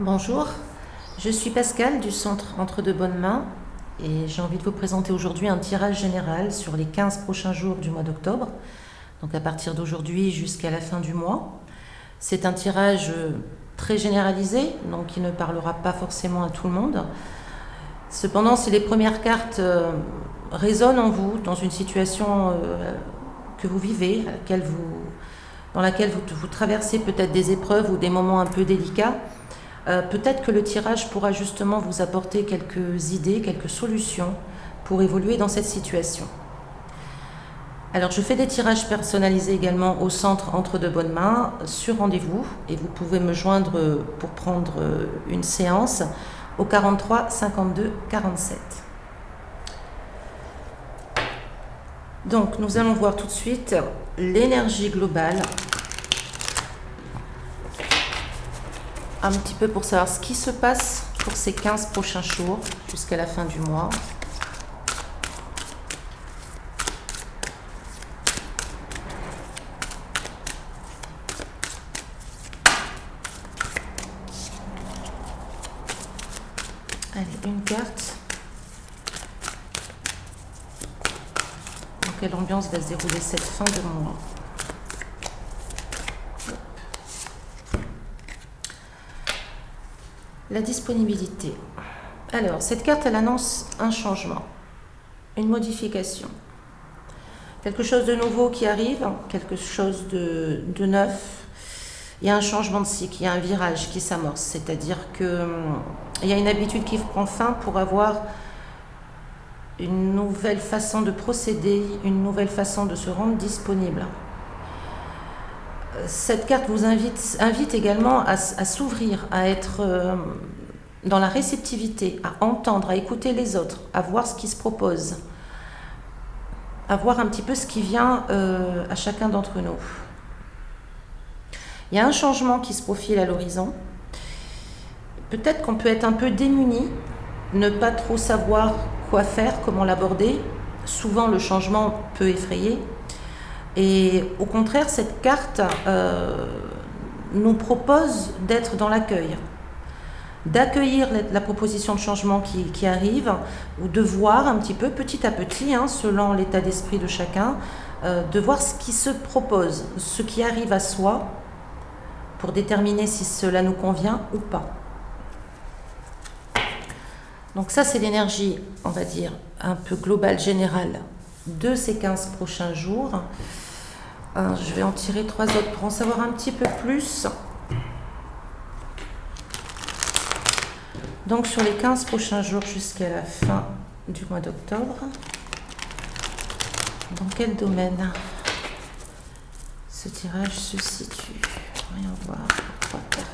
Bonjour, je suis Pascal du Centre Entre de Bonnes Mains et j'ai envie de vous présenter aujourd'hui un tirage général sur les 15 prochains jours du mois d'octobre, donc à partir d'aujourd'hui jusqu'à la fin du mois. C'est un tirage très généralisé, donc qui ne parlera pas forcément à tout le monde. Cependant, si les premières cartes résonnent en vous, dans une situation que vous vivez, dans laquelle vous traversez peut-être des épreuves ou des moments un peu délicats, peut-être que le tirage pourra justement vous apporter quelques idées, quelques solutions pour évoluer dans cette situation. Alors je fais des tirages personnalisés également au centre Entre de Bonnes Mains sur rendez-vous et vous pouvez me joindre pour prendre une séance au 43 52 47. Donc nous allons voir tout de suite l'énergie globale, un petit peu pour savoir ce qui se passe pour ces 15 prochains jours jusqu'à la fin du mois. Allez, une carte. Dans quelle ambiance va se dérouler cette fin de mois? La disponibilité. Alors, cette carte, elle annonce un changement, une modification. Quelque chose de nouveau qui arrive, quelque chose de neuf. Il y a un changement de cycle, il y a un virage qui s'amorce. C'est-à-dire qu'il y a une habitude qui prend fin pour avoir une nouvelle façon de procéder, une nouvelle façon de se rendre disponible. Cette carte vous invite également à s'ouvrir, à être dans la réceptivité, à entendre, à écouter les autres, à voir ce qui se propose, à voir un petit peu ce qui vient à chacun d'entre nous. Il y a un changement qui se profile à l'horizon. Peut-être qu'on peut être un peu démuni, ne pas trop savoir quoi faire, comment l'aborder. Souvent, le changement peut effrayer. Et au contraire, cette carte nous propose d'être dans l'accueil, d'accueillir la proposition de changement qui arrive, ou de voir un petit peu, petit à petit, selon l'état d'esprit de chacun, de voir ce qui se propose, ce qui arrive à soi, pour déterminer si cela nous convient ou pas. Donc ça, c'est l'énergie, on va dire, un peu globale, générale, de ces 15 prochains jours. Je vais en tirer 3 autres pour en savoir un petit peu plus. Donc sur les 15 prochains jours jusqu'à la fin du mois d'octobre, dans quel domaine ce tirage se situe? Voyons voir, 3 cartes.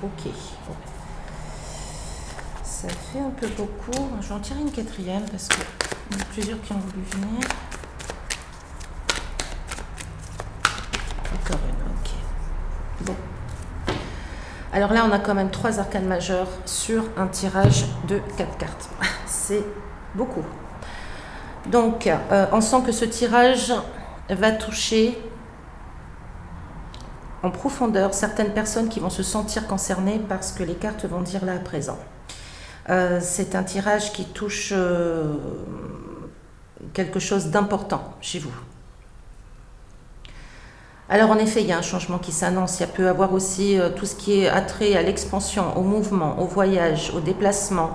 Ok. Ça fait un peu beaucoup. Je vais en tirer une 4e parce qu'il y en a plusieurs qui ont voulu venir. Encore une, ok. Bon. Alors là, on a quand même 3 arcanes majeures sur un tirage de 4 cartes. C'est beaucoup. Donc, on sent que ce tirage va toucher en profondeur certaines personnes qui vont se sentir concernées par ce que les cartes vont dire là à présent. C'est un tirage qui touche quelque chose d'important chez vous. Alors en effet, il y a un changement qui s'annonce. Il peut y avoir aussi tout ce qui est attrait à l'expansion, au mouvement, au voyage, au déplacement.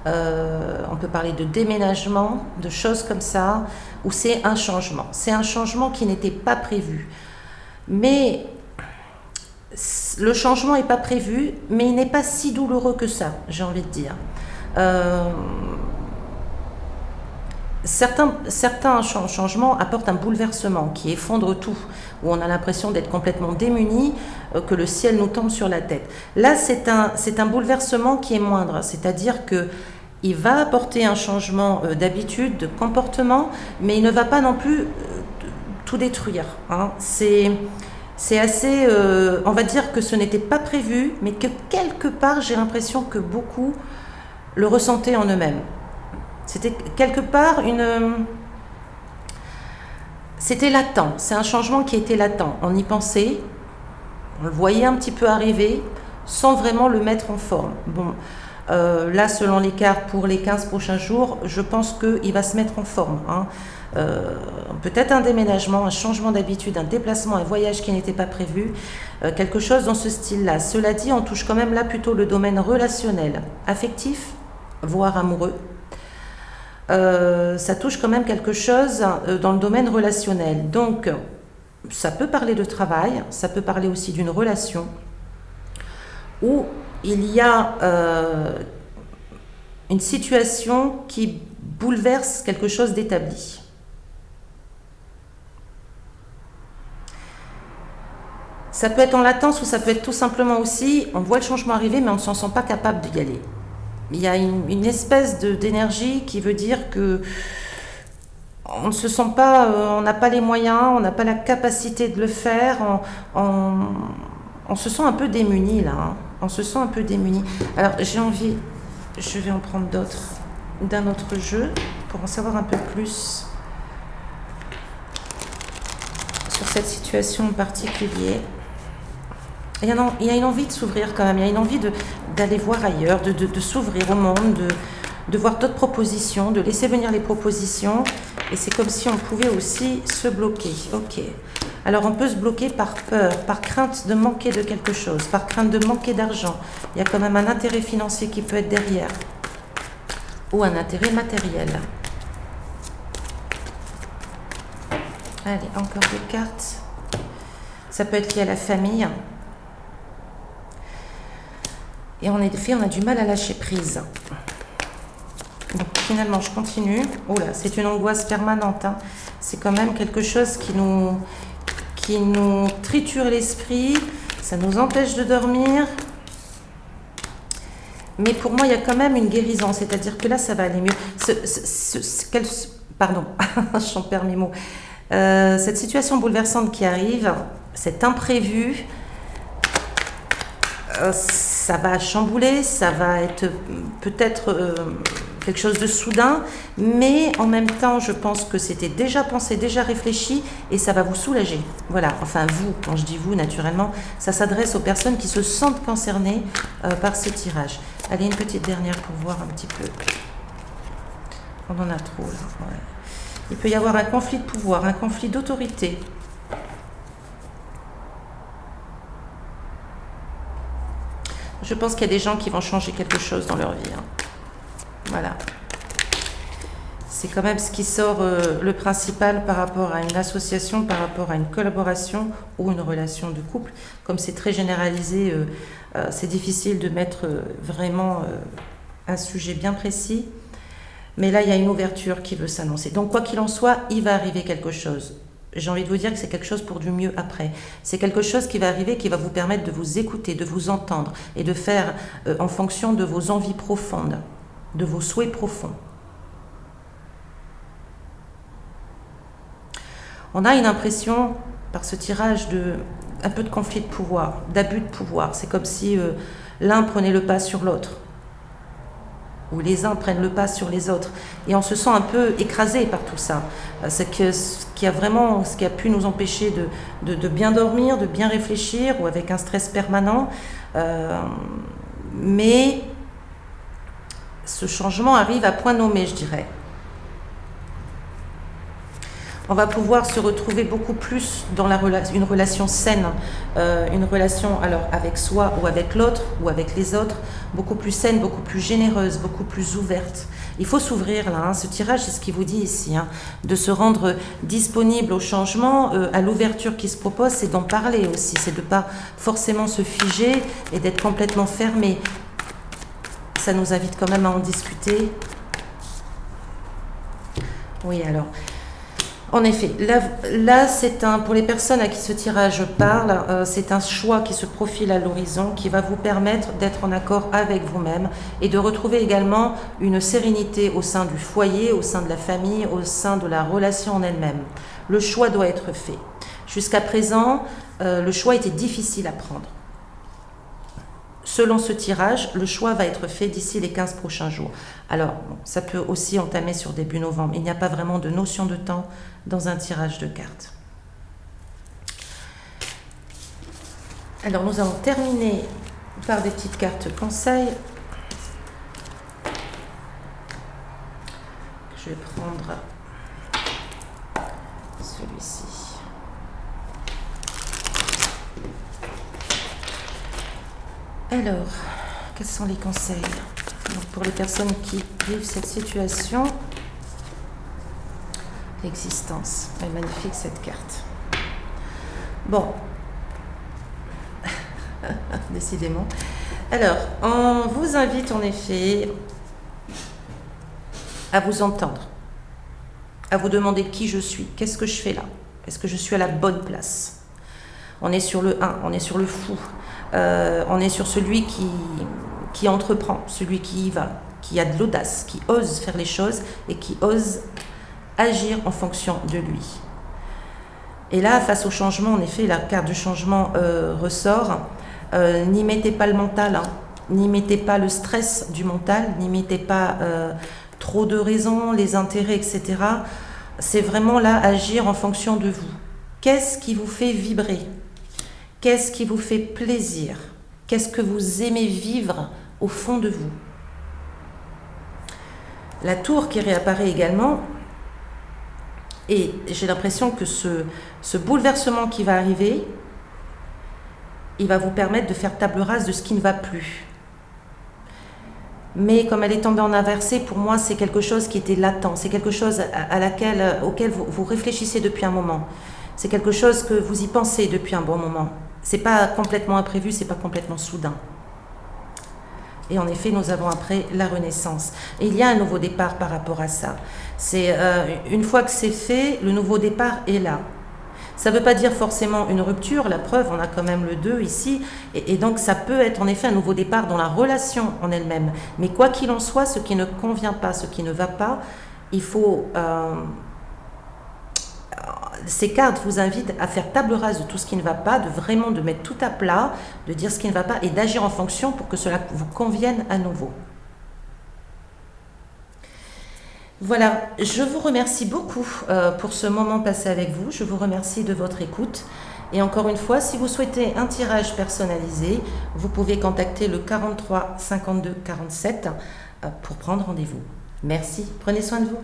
On peut parler de déménagement, de choses comme ça, où c'est un changement. C'est un changement qui n'était pas prévu. Mais le changement n'est pas prévu, mais il n'est pas si douloureux que ça, j'ai envie de dire. Certains changements apportent un bouleversement qui effondre tout, où on a l'impression d'être complètement démuni, que le ciel nous tombe sur la tête. Là, c'est un bouleversement qui est moindre, c'est-à-dire qu'il va apporter un changement d'habitude, de comportement, mais il ne va pas non plus tout détruire. C'est assez, on va dire que ce n'était pas prévu, mais que quelque part, j'ai l'impression que beaucoup le ressentaient en eux-mêmes. C'était quelque part c'était latent, c'est un changement qui était latent. On y pensait, on le voyait un petit peu arriver, sans vraiment le mettre en forme. Bon, là, selon l'écart pour les 15 prochains jours, je pense qu'il va se mettre en forme. Hein. Peut-être un déménagement, un changement d'habitude, un déplacement, un voyage qui n'était pas prévu, quelque chose dans ce style-là. Cela dit, on touche quand même là plutôt le domaine relationnel, affectif, voire amoureux. Ça touche quand même quelque chose dans le domaine relationnel. Donc, ça peut parler de travail, ça peut parler aussi d'une relation où il y a une situation qui bouleverse quelque chose d'établi. Ça peut être en latence ou ça peut être tout simplement aussi, on voit le changement arriver mais on ne s'en sent pas capable d'y aller. Il y a une espèce d'énergie qui veut dire que on ne se sent pas, on n'a pas les moyens, on n'a pas la capacité de le faire, on se sent un peu démuni là, hein. On se sent un peu démuni. Alors j'ai envie, je vais en prendre d'autres, d'un autre jeu, pour en savoir un peu plus sur cette situation en particulier. Il y a une envie de s'ouvrir quand même, il y a une envie d'aller voir ailleurs, de s'ouvrir au monde, de voir d'autres propositions, de laisser venir les propositions. Et c'est comme si on pouvait aussi se bloquer. Ok. Alors on peut se bloquer par peur, par crainte de manquer de quelque chose, par crainte de manquer d'argent. Il y a quand même un intérêt financier qui peut être derrière. Ou un intérêt matériel. Allez, encore des cartes. Ça peut être lié à la famille. Et en effet, on a du mal à lâcher prise. Donc finalement, je continue. Oh là, c'est une angoisse permanente. Hein. C'est quand même quelque chose qui nous triture l'esprit. Ça nous empêche de dormir. Mais pour moi, il y a quand même une guérison. C'est-à-dire que là, ça va aller mieux. Pardon, j'en perds mes mots. Cette situation bouleversante qui arrive, cet imprévu, ça va chambouler, ça va être peut-être quelque chose de soudain, mais en même temps, je pense que c'était déjà pensé, déjà réfléchi, et ça va vous soulager. Voilà, enfin vous, quand je dis vous, naturellement, ça s'adresse aux personnes qui se sentent concernées par ce tirage. Allez, une petite dernière pour voir un petit peu. On en a trop, là. Ouais. Il peut y avoir un conflit de pouvoir, un conflit d'autorité. Je pense qu'il y a des gens qui vont changer quelque chose dans leur vie. Hein. Voilà. C'est quand même ce qui sort le principal par rapport à une association, par rapport à une collaboration ou une relation de couple. Comme c'est très généralisé, c'est difficile de mettre vraiment un sujet bien précis. Mais là, il y a une ouverture qui veut s'annoncer. Donc, quoi qu'il en soit, il va arriver quelque chose. J'ai envie de vous dire que c'est quelque chose pour du mieux après. C'est quelque chose qui va arriver, qui va vous permettre de vous écouter, de vous entendre et de faire en fonction de vos envies profondes, de vos souhaits profonds. On a une impression, par ce tirage, un peu de conflit de pouvoir, d'abus de pouvoir. C'est comme si l'un prenait le pas sur l'autre, où les uns prennent le pas sur les autres. Et on se sent un peu écrasé par tout ça. Ce qui a pu nous empêcher de bien dormir, de bien réfléchir, ou avec un stress permanent. Mais ce changement arrive à point nommé, je dirais. On va pouvoir se retrouver beaucoup plus dans une relation saine, une relation alors avec soi ou avec l'autre ou avec les autres, beaucoup plus saine, beaucoup plus généreuse, beaucoup plus ouverte. Il faut s'ouvrir là, hein. Ce tirage, c'est ce qu'il vous dit ici, hein, de se rendre disponible au changement, à l'ouverture qui se propose, c'est d'en parler aussi, c'est de ne pas forcément se figer et d'être complètement fermé. Ça nous invite quand même à en discuter. Oui, alors... En effet, là c'est pour les personnes à qui ce tirage parle, c'est un choix qui se profile à l'horizon, qui va vous permettre d'être en accord avec vous-même et de retrouver également une sérénité au sein du foyer, au sein de la famille, au sein de la relation en elle-même. Le choix doit être fait. Jusqu'à présent, le choix était difficile à prendre. selon ce tirage, le choix va être fait d'ici les 15 prochains jours. Alors, bon, ça peut aussi entamer sur début novembre. Il n'y a pas vraiment de notion de temps dans un tirage de cartes. Alors, nous allons terminer par des petites cartes conseils. Je vais prendre celui-ci. Alors, quels sont les conseils? Donc, pour les personnes qui vivent cette situation, l'existence. Elle est magnifique cette carte. Bon, décidément. Alors, on vous invite en effet à vous entendre, à vous demander qui je suis, qu'est-ce que je fais là, est-ce que je suis à la bonne place? On est sur le 1, on est sur le fou, on est sur celui qui entreprend, celui qui y va, qui a de l'audace, qui ose faire les choses et qui ose agir en fonction de lui. Et là, face au changement, en effet, la carte du changement ressort. N'y mettez pas le mental, hein. N'y mettez pas le stress du mental, n'y mettez pas trop de raisons, les intérêts, etc. C'est vraiment là agir en fonction de vous. Qu'est-ce qui vous fait vibrer? Qu'est-ce qui vous fait plaisir? Qu'est-ce que vous aimez vivre au fond de vous? La tour qui réapparaît également, et j'ai l'impression que ce bouleversement qui va arriver, il va vous permettre de faire table rase de ce qui ne va plus. Mais comme elle est tombée en inversé, pour moi, c'est quelque chose qui était latent. C'est quelque chose auquel vous réfléchissez depuis un moment. C'est quelque chose que vous y pensez depuis un bon moment. C'est pas complètement imprévu, c'est pas complètement soudain. Et en effet, nous avons après la renaissance. Et il y a un nouveau départ par rapport à ça. C'est une fois que c'est fait, le nouveau départ est là. Ça ne veut pas dire forcément une rupture, la preuve, on a quand même le 2 ici, et donc ça peut être en effet un nouveau départ dans la relation en elle-même. Mais quoi qu'il en soit, ce qui ne convient pas, ce qui ne va pas, il faut... ces cartes vous invitent à faire table rase de tout ce qui ne va pas, de mettre tout à plat, de dire ce qui ne va pas et d'agir en fonction pour que cela vous convienne à nouveau. Voilà, je vous remercie beaucoup pour ce moment passé avec vous. Je vous remercie de votre écoute. Et encore une fois, si vous souhaitez un tirage personnalisé, vous pouvez contacter le 43 52 47 pour prendre rendez-vous. Merci, prenez soin de vous.